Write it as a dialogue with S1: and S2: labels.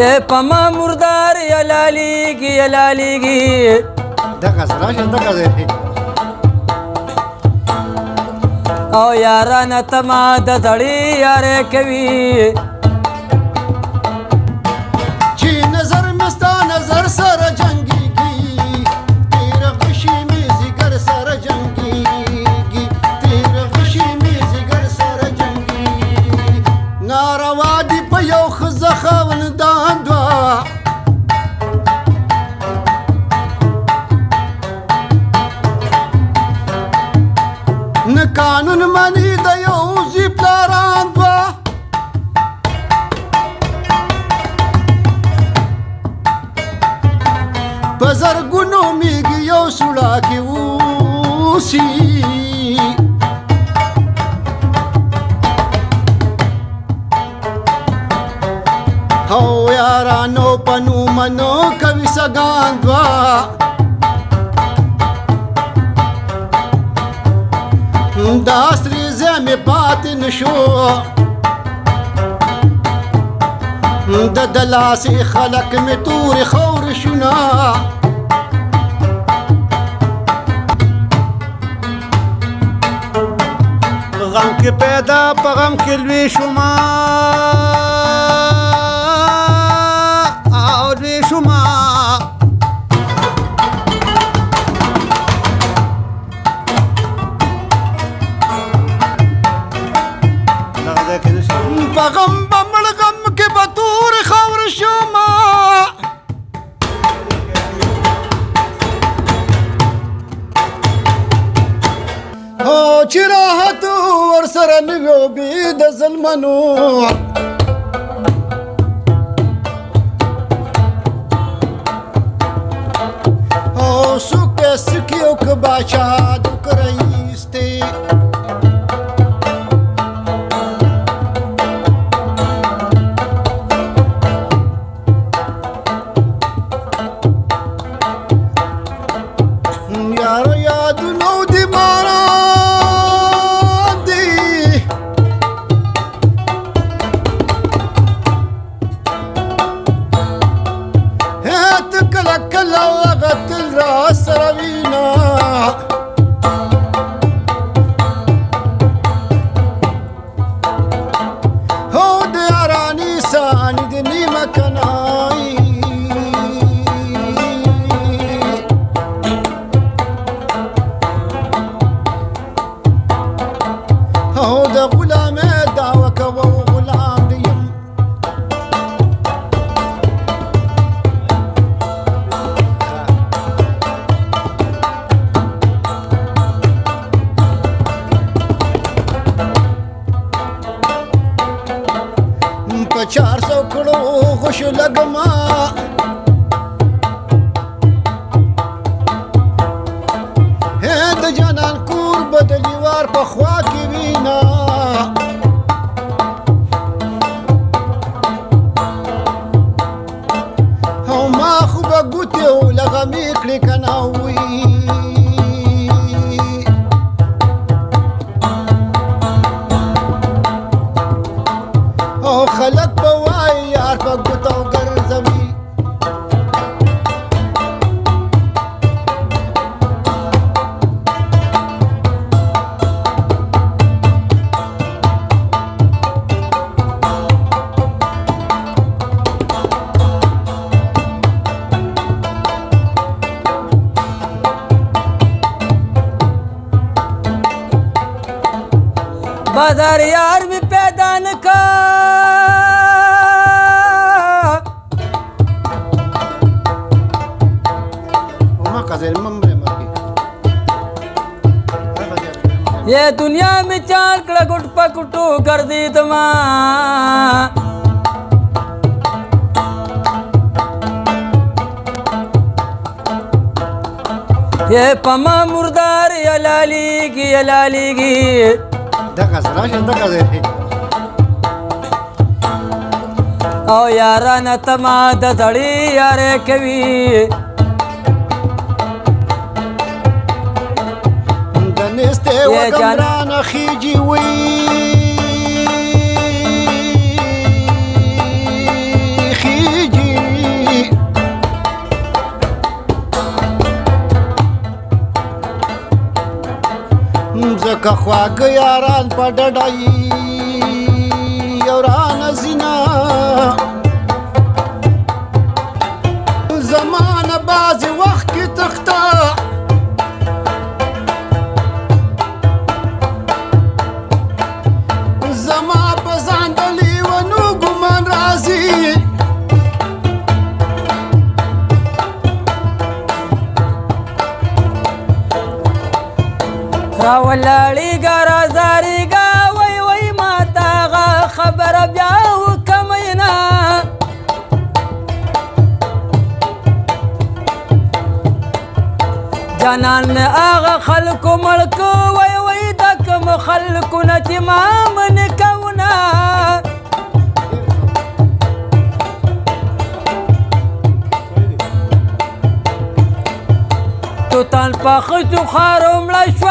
S1: ये पमा मुर्दार या लालीगी
S2: دغه راشه دغه دی
S1: او یارانه تما د زړی یارې کوي
S2: چې نظر مستا نظر سره جنگيږي تیر غشي می زګر سره جنگيږي تیر غشي می زګر سره جنگيږي ناروا دی په یو خزه خوندان دوا نه قانون منی د یو زی پلاران دوا بزرګونو میږي یو سوړه کې اوسي هو یارانو پنو منو کوي سګان دوا دا سری زمې پاتې نشو د دلاسې خلک مې تورې خور شونا غم کې پیدا په غم کې لوی شوما او لوی شوما په غم به مړ غم کې به تورې خور شوما هو چې راحت ورسره نه وي بې د ظلمنو هو څوک به سکي او که باچا د رئیس دی یار یادونو دی باران دی هات کله کله هغه تل را سره وینا هو د یارانې ساني د نیمه کنایي هو د غلامه دعوه کوو غلام دیم په 400 کړو خوش لګما د جانان کور بدلی وار په خوا کې وینا او ما خو به ګوتې او لغمې کړې که نه وي او خلک به وایي یار په ګوتو ګرځوي
S1: बदर यार में पैदा न का ये दुनिया में चार कड़ा गुट पकुटू कर दी तमा ये पमा मुर्दार या लालीगी
S2: دغه راشه دغه دی
S1: او یارانه تما د زړی یارې کوي
S2: د نسته وګمران خيجي وي که خواږه یاران په ډډایي او رانه ځینه زمانه بعضې وخت کې تخته زما په ځان د لیونو ګمان راځي
S1: راولاړېږه رازارېږه وای وای ماته هغه خبره بیا وکمینه جانان مې هغه خلکو مړکو وای وای دا کوم خلکو نه چې ما منې کوونه توتان په ښځو خارو مړه شوه